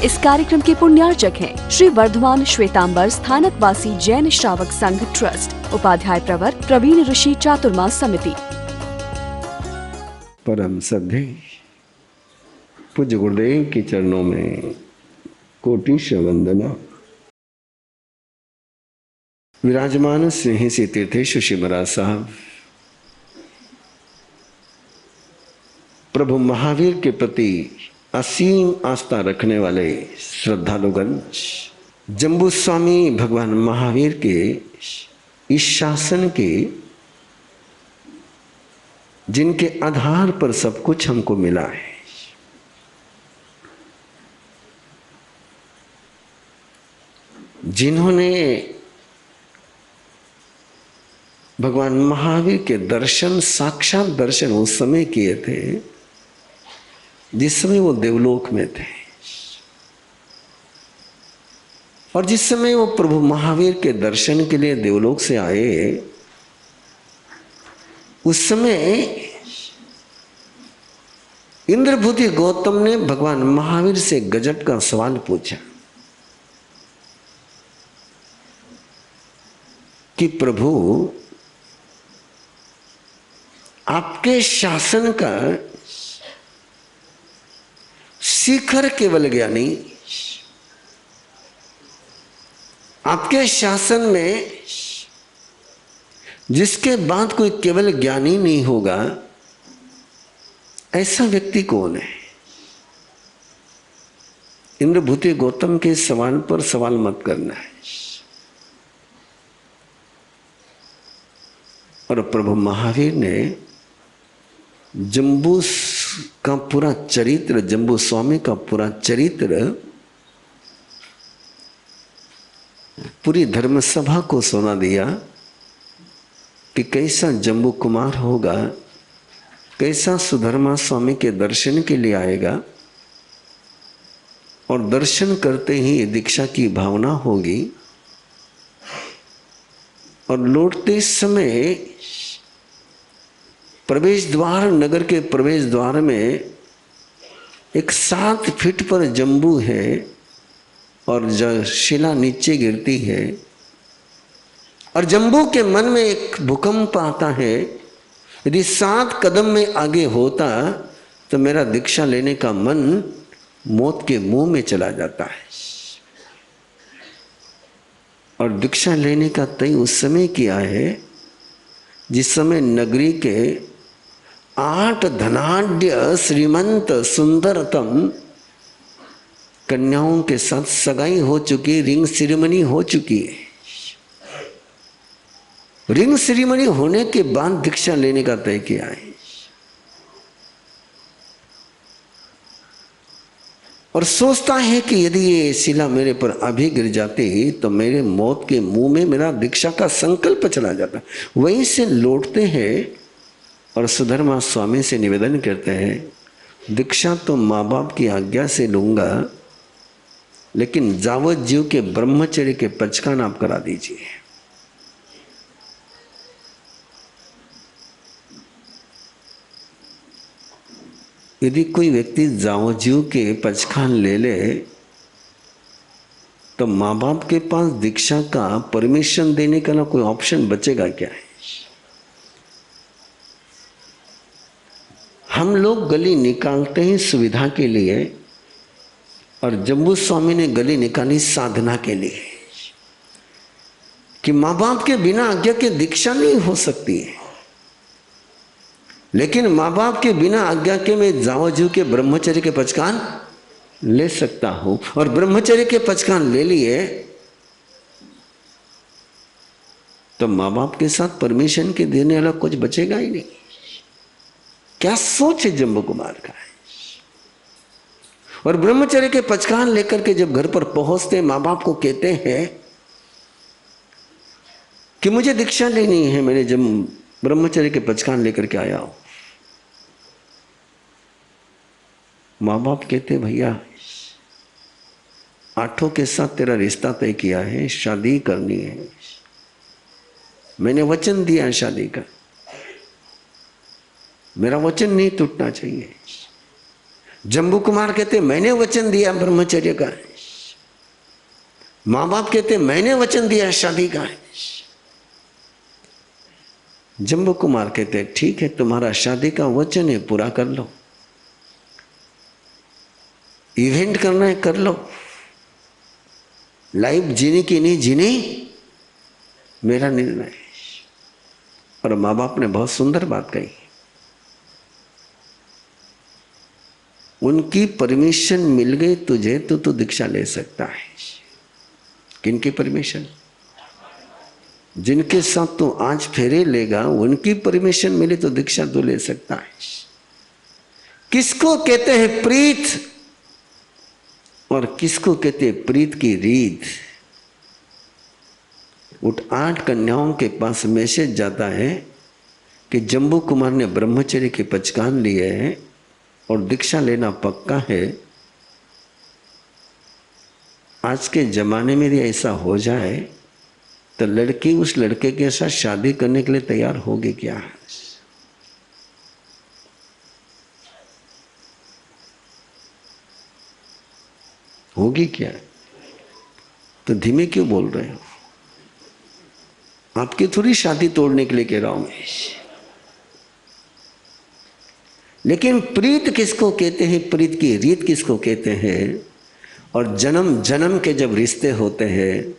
इस कार्यक्रम के पुण्यार्चक हैं श्री वर्धमान श्वेतांबर स्थानकवासी जैन श्रावक संघ ट्रस्ट, उपाध्याय प्रवर प्रवीण ऋषि चातुर्मास समिति। परम श्रद्धेय पूज्य गुरुदेव के चरणों में कोटिश वंदना। विराजमान स्नेही से तीर्थेश श्री महाराज साहब प्रभु महावीर के प्रति असीम आस्था रखने वाले श्रद्धालुगण, जम्बू स्वामी भगवान महावीर के इस शासन के जिनके आधार पर सब कुछ हमको मिला है, जिन्होंने भगवान महावीर के दर्शन, साक्षात दर्शन उस समय किए थे जिस समय वो देवलोक में थे, और जिस समय वो प्रभु महावीर के दर्शन के लिए देवलोक से आए, उस समय इंद्रभूति गौतम ने भगवान महावीर से गजब का सवाल पूछा कि प्रभु, आपके शासन का शिखर केवल ज्ञानी, आपके शासन में जिसके बाद कोई केवल ज्ञानी नहीं होगा, ऐसा व्यक्ति कौन है? इंद्रभूति गौतम के सवाल पर सवाल मत करना है। और प्रभु महावीर ने जम्बू का पूरा चरित्र, जम्बू स्वामी का पूरा चरित्र पूरी धर्मसभा को सुना दिया कि कैसा जम्बू कुमार होगा, कैसा सुधर्मा स्वामी के दर्शन के लिए आएगा, और दर्शन करते ही दीक्षा की भावना होगी, और लौटते समय प्रवेश द्वार, नगर के प्रवेश द्वार में एक 7 फीट पर जम्बू है और शिला नीचे गिरती है, और जम्बू के मन में एक भूकंप आता है, यदि 7 कदम में आगे होता तो मेरा दीक्षा लेने का मन मौत के मुंह में चला जाता है। और दीक्षा लेने का तय उस समय किया है जिस समय नगरी के 8 धनाढ्य श्रीमंत सुंदरतम कन्याओं के साथ सगाई हो चुकी, रिंग सेरेमनी हो चुकी है। रिंग सेरेमनी होने के बाद दीक्षा लेने का तय किया है, और सोचता है कि यदि ये शिला मेरे पर अभी गिर जाती तो मेरे मौत के मुंह में मेरा दीक्षा का संकल्प चला जाता। वहीं से लौटते हैं और सुधर्मा स्वामी से निवेदन करते हैं, दीक्षा तो माँ बाप की आज्ञा से लूंगा, लेकिन जावत जीव के ब्रह्मचर्य के पचकान आप करा दीजिए। यदि कोई व्यक्ति जावजीव के पचखान ले ले तो माँ बाप के पास दीक्षा का परमिशन देने का ना कोई ऑप्शन बचेगा क्या है? हम लोग गली निकालते हैं सुविधा के लिए, और जम्बू स्वामी ने गली निकाली साधना के लिए कि माँ बाप के बिना आज्ञा के दीक्षा नहीं हो सकती है, लेकिन माँ बाप के बिना आज्ञा के मैं जावजीव के ब्रह्मचर्य के पचकान ले सकता हूं। और ब्रह्मचर्य के पचकान ले लिए तो माँ बाप के साथ परमिशन के देने वाला कुछ बचेगा ही नहीं। क्या सोच है जम्बू कुमार का है? और ब्रह्मचर्य के पचकान लेकर के जब घर पर पहुंचते, माँ बाप को कहते हैं कि मुझे दीक्षा लेनी है, मैंने जब ब्रह्मचर्य के पचकान लेकर के आया हूं। माँ बाप कहते, भैया 8 के साथ तेरा रिश्ता तय किया है, शादी करनी है, मैंने वचन दिया है शादी का, मेरा वचन नहीं टूटना चाहिए। जम्बू कुमार कहते मैंने वचन दिया ब्रह्मचर्य का, मां बाप कहते मैंने वचन दिया शादी का। जम्बू कुमार कहते ठीक है, तुम्हारा शादी का वचन है, पूरा कर लो, इवेंट करना है कर लो, लाइफ जीने की नहीं जीनी मेरा निर्णय है। और माँ बाप ने बहुत सुंदर बात कही, उनकी परमिशन मिल गई तुझे तो तू दीक्षा ले सकता है। किनकी परमिशन? जिनके साथ तू आज फेरे लेगा उनकी परमिशन मिली तो दीक्षा तू ले सकता है। किसको कहते हैं प्रीत और किसको कहते हैं प्रीत की रीत? उठ 8 कन्याओं के पास मैसेज जाता है कि जम्बू कुमार ने ब्रह्मचर्य के पचकान लिए हैं और दीक्षा लेना पक्का है। आज के जमाने में यदि ऐसा हो जाए तो लड़की उस लड़के के साथ शादी करने के लिए तैयार होगी क्या? होगी क्या? तो धीमे क्यों बोल रहे हो? आपकी थोड़ी शादी तोड़ने के लिए कह रहा हूं मैं। लेकिन प्रीत किसको कहते हैं, प्रीत की रीत किसको कहते हैं? और जन्म जन्म के जब रिश्ते होते हैं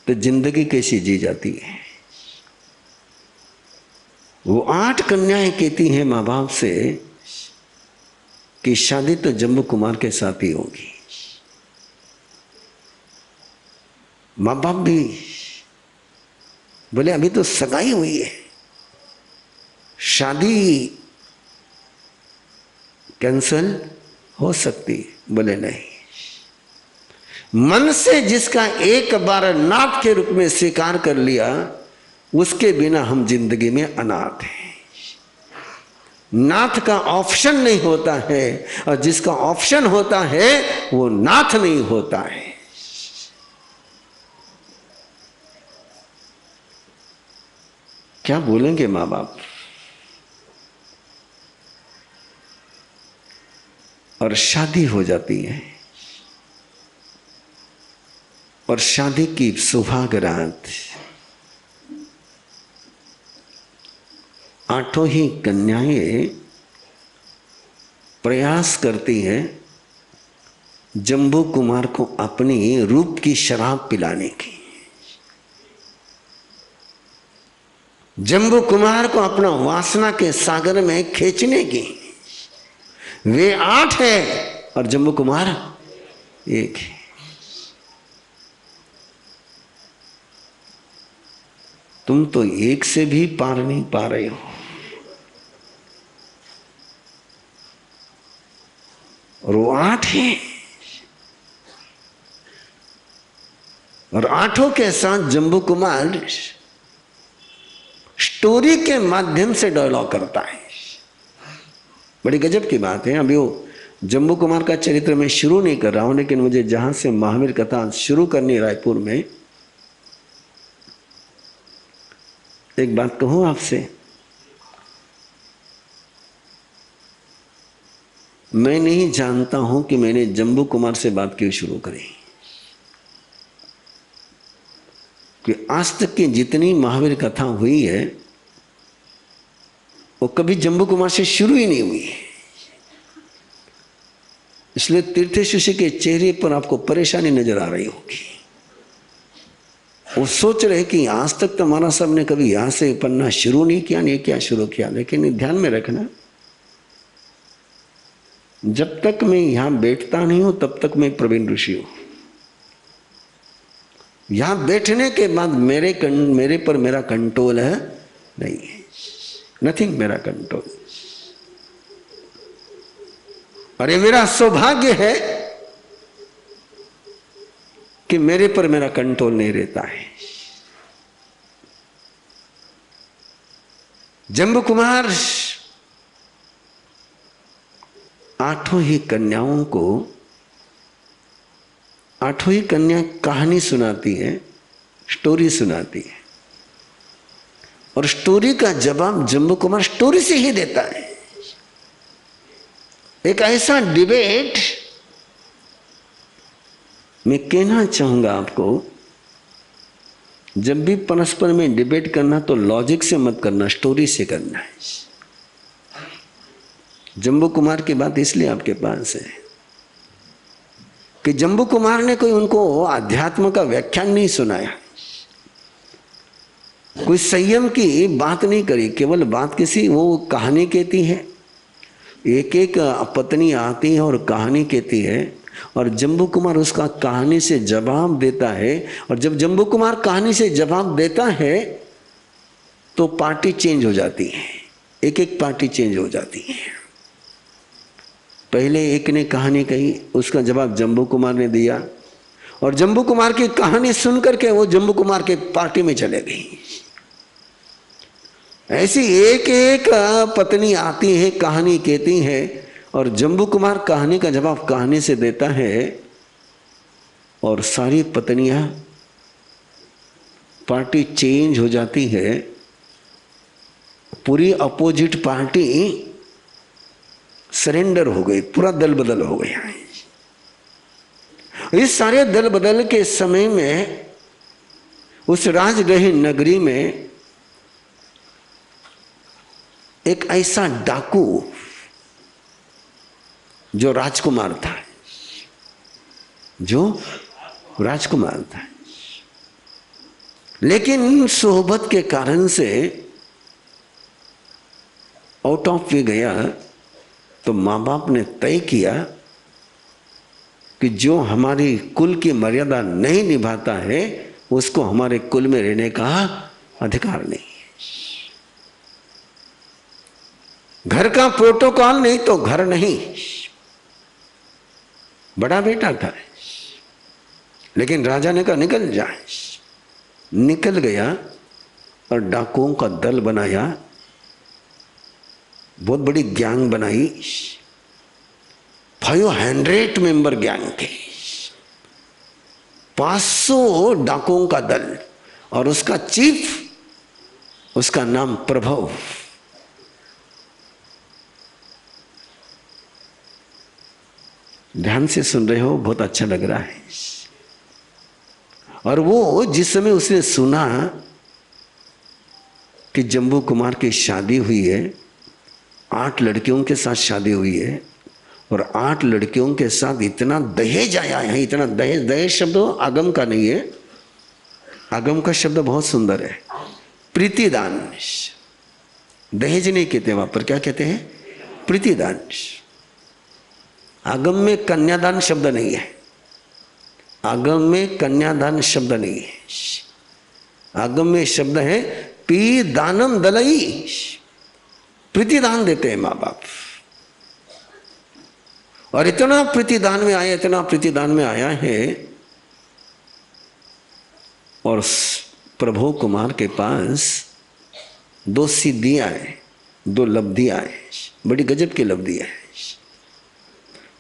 तो जिंदगी कैसी जी जाती है। वो 8 कन्याएं कहती हैं माँ बाप से कि शादी तो जम्बू कुमार के साथ ही होगी। माँ बाप भी बोले अभी तो सगाई हुई है, शादी कैंसल हो सकती है। बोले नहीं, मन से जिसका एक बार नाथ के रूप में स्वीकार कर लिया उसके बिना हम जिंदगी में अनाथ हैं। नाथ का ऑप्शन नहीं होता है और जिसका ऑप्शन होता है वो नाथ नहीं होता है। क्या बोलेंगे माँ बाप? और शादी हो जाती है और शादी की सुहाग रात 8 ही कन्याएं प्रयास करती हैं जम्बू कुमार को अपनी रूप की शराब पिलाने की, जम्बू कुमार को अपना वासना के सागर में खींचने की। वे 8 है और जम्बू कुमार 1 है। तुम तो 1 से भी पार नहीं पा रहे हो और वो 8 है और 8 के साथ जम्बू कुमार स्टोरी के माध्यम से डायलॉग करता है। बड़ी गजब की बात है। अभी वो जम्बू कुमार का चरित्र मैं शुरू नहीं कर रहा हूं, लेकिन मुझे जहां से महावीर कथा शुरू करनी रायपुर में, एक बात कहूं आपसे, मैं नहीं जानता हूं कि मैंने जम्बू कुमार से बात क्यों शुरू करी, कि आज तक की जितनी महावीर कथा हुई है वो कभी जम्बू कुमार से शुरू ही नहीं हुई। इसलिए तीर्थेशु के चेहरे पर आपको परेशानी नजर आ रही होगी। वो सोच रहे कि आज तक तो हमारा सब ने कभी यहां से पन्ना शुरू नहीं किया, नहीं क्या शुरू किया। लेकिन ध्यान में रखना, जब तक मैं यहां बैठता नहीं हूं तब तक मैं प्रवीण ऋषि हूं। यहां बैठने के बाद मेरे पर मेरा कंट्रोल है नहीं है, नथिंग मेरा कंट्रोल। और ये मेरा सौभाग्य है कि मेरे पर मेरा कंट्रोल नहीं रहता है। जम्बू कुमार 8 ही कन्याओं को 8 ही कन्या कहानी सुनाती है, स्टोरी सुनाती है और स्टोरी का जवाब जम्बू कुमार स्टोरी से ही देता है। एक ऐसा डिबेट मैं कहना चाहूंगा आपको, जब भी परस्पर में डिबेट करना तो लॉजिक से मत करना, स्टोरी से करना है। जम्बू कुमार की बात इसलिए आपके पास है कि जम्बू कुमार ने कोई उनको अध्यात्म का व्याख्यान नहीं सुनाया, कोई संयम की बात नहीं करी, केवल बात किसी वो कहानी कहती है, एक एक पत्नी आती है और कहानी कहती है, और जम्बू कुमार उसका कहानी से जवाब देता है। और जब जम्बू कुमार कहानी से जवाब देता है तो पार्टी चेंज हो जाती है, एक एक पार्टी चेंज हो जाती है। पहले एक ने कहानी कही, उसका जवाब जम्बू कुमार ने दिया, और जम्बू कुमार की कहानी सुनकर के वो जम्बू कुमार के पार्टी में चले गई। ऐसी एक एक पत्नी आती है, कहानी कहती है, और जम्बू कुमार कहानी का जवाब कहानी से देता है, और सारी पत्नियां पार्टी चेंज हो जाती है। पूरी अपोजिट पार्टी सरेंडर हो गई, पूरा दल बदल हो गया। इस सारे दल बदल के समय में उस राजगृह नगरी में एक ऐसा डाकू जो राजकुमार था, लेकिन सोहबत के कारण से आउट ऑफ वे गया। तो माँ बाप ने तय किया कि जो हमारी कुल की मर्यादा नहीं निभाता है उसको हमारे कुल में रहने का अधिकार नहीं है। घर का प्रोटोकॉल नहीं तो घर नहीं। बड़ा बेटा था, लेकिन राजा ने कहा निकल जाए। निकल गया और डाकुओं का दल बनाया, बहुत बड़ी गैंग बनाई, 500 मेंबर गैंग थे, 500 डाकुओं का दल, और उसका चीफ, उसका नाम प्रभव। ध्यान से सुन रहे हो, बहुत अच्छा लग रहा है। और वो जिस समय उसने सुना कि जम्बू कुमार की शादी हुई है, 8 लड़कियों के साथ शादी हुई है, और 8 लड़कियों के साथ इतना दहेज आया है, इतना दहेज। दहेज शब्द आगम का नहीं है, आगम का शब्द बहुत सुंदर है, प्रीतिदान। दहेज नहीं कहते वहां पर, क्या कहते हैं? प्रीतिदान। आगम में कन्यादान शब्द नहीं है, आगम में कन्यादान शब्द नहीं है, आगम में शब्द है पी दानम दलई। प्रीतिदान देते हैं माँ बाप, और इतना प्रीतिदान में आया, इतना प्रीतिदान में आया है। और प्रभु कुमार के पास 2 सिद्धियां हैं, 2 लब्धियां हैं, बड़ी गजब की लब्धियां हैं।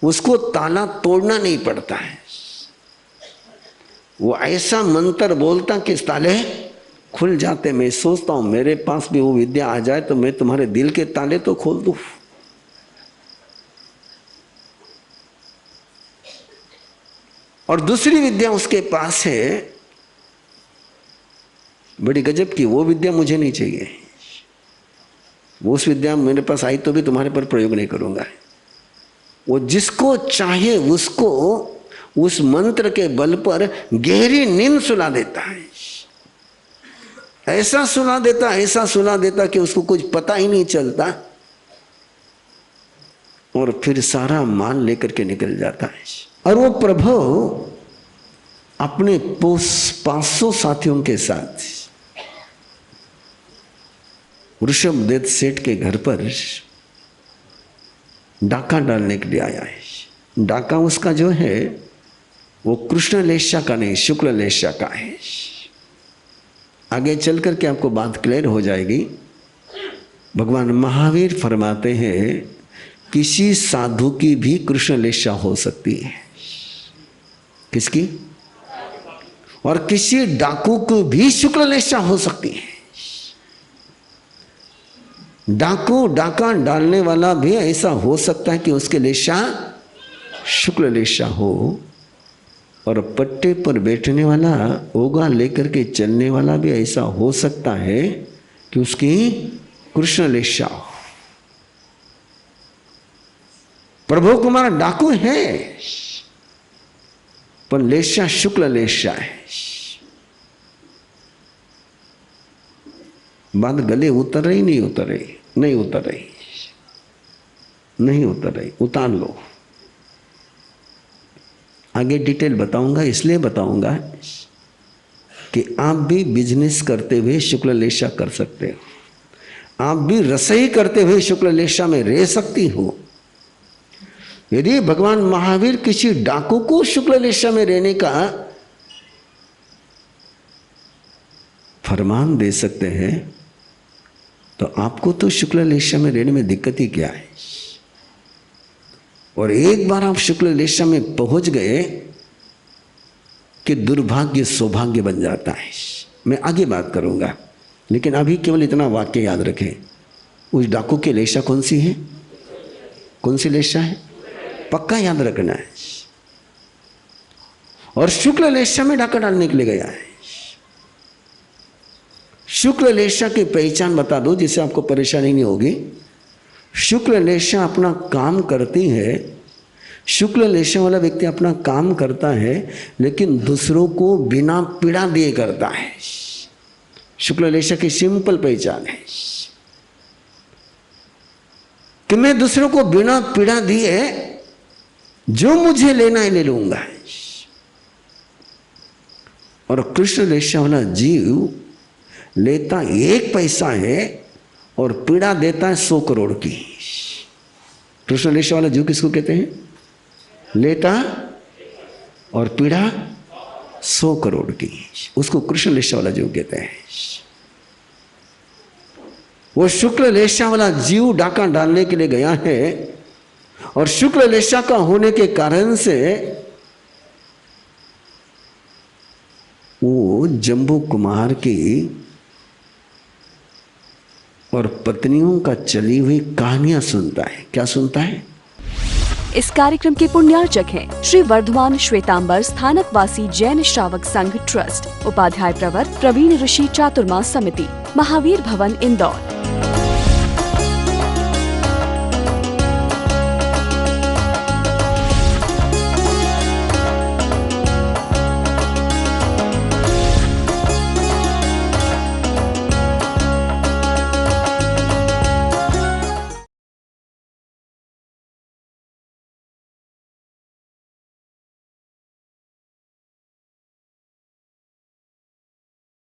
उसको ताला तोड़ना नहीं पड़ता है, वो ऐसा मंत्र बोलता कि ताले खुल जाते। मैं सोचता हूं मेरे पास भी वो विद्या आ जाए तो मैं तुम्हारे दिल के ताले तो खोल दूं। और दूसरी विद्या उसके पास है, बड़ी गजब की, वो विद्या मुझे नहीं चाहिए। वो उस विद्या मेरे पास आई तो भी तुम्हारे पर प्रयोग नहीं करूंगा। वो जिसको चाहे उसको उस मंत्र के बल पर गहरी नींद सुला देता है। ऐसा सुला देता, ऐसा सुला देता कि उसको कुछ पता ही नहीं चलता, और फिर सारा माल लेकर के निकल जाता है। और वो प्रभु अपने 500 साथियों के साथ ऋषभदेव सेठ के घर पर डाका डालने के लिए आया है। डाका उसका जो है वो कृष्ण लेशा का नहीं, शुक्ल लेशा का है। आगे चल करके आपको बात क्लियर हो जाएगी। भगवान महावीर फरमाते हैं किसी साधु की भी कृष्ण लेशा हो सकती है। किसकी? और किसी डाकू को भी शुक्ल लेशा हो सकती है। डाकू डाका डालने वाला भी ऐसा हो सकता है कि उसके लेशा शुक्ल लेशा हो, और पट्टे पर बैठने वाला ओगा लेकर के चलने वाला भी ऐसा हो सकता है कि उसकी कृष्ण लेशा हो। प्रभु कुमार डाकू है पर लेशा शुक्ल लेशा है। बात गले उतर रही नहीं उतर रही, नहीं उतर रही, नहीं उतर रही, उतार लो। आगे डिटेल बताऊंगा, इसलिए बताऊंगा कि आप भी बिजनेस करते हुए शुक्ल लेशा कर सकते हो, आप भी रसोई करते हुए शुक्ल लेशा में रह सकती हो। यदि भगवान महावीर किसी डाकू को शुक्ल लेशा में रहने का फरमान दे सकते हैं तो आपको तो शुक्ल लेशा में रहने में दिक्कत ही क्या है। और एक बार आप शुक्ल लेशा में पहुंच गए कि दुर्भाग्य सौभाग्य बन जाता है। मैं आगे बात करूंगा, लेकिन अभी केवल इतना वाक्य याद रखें। उस डाकू की लेशा कौन सी है? कौन सी लेशा है? पक्का याद रखना है। और शुक्ल लेशा में डाका डालने के लिए गया है। शुक्ल लेशा की पहचान बता दो जिससे आपको परेशानी नहीं होगी। शुक्ल लेशा अपना काम करती है, शुक्ल लेशा वाला व्यक्ति अपना काम करता है लेकिन दूसरों को बिना पीड़ा दिए करता है। शुक्ल लेशा की सिंपल पहचान है कि मैं दूसरों को बिना पीड़ा दिए जो मुझे लेना है ले लूंगा। और कृष्ण लेशा वाला जीव लेता 1 पैसा है और पीड़ा देता है 100 करोड़ की। कृष्ण लेशा वाला जीव किसको कहते हैं? लेता और पीड़ा 100 करोड़ की, उसको कृष्ण लेशा वाला जीव कहते हैं। वो शुक्ल लेशा वाला जीव डाका डालने के लिए गया है और शुक्ल लेशा का होने के कारण से वो जम्बू कुमार की और पत्नियों का चली हुई कहानियां सुनता है। क्या सुनता है? इस कार्यक्रम के पुण्यार्चक हैं श्री वर्धमान श्वेतांबर स्थानकवासी जैन श्रावक संघ ट्रस्ट, उपाध्याय प्रवर प्रवीण ऋषि चातुर्मास समिति, महावीर भवन इंदौर।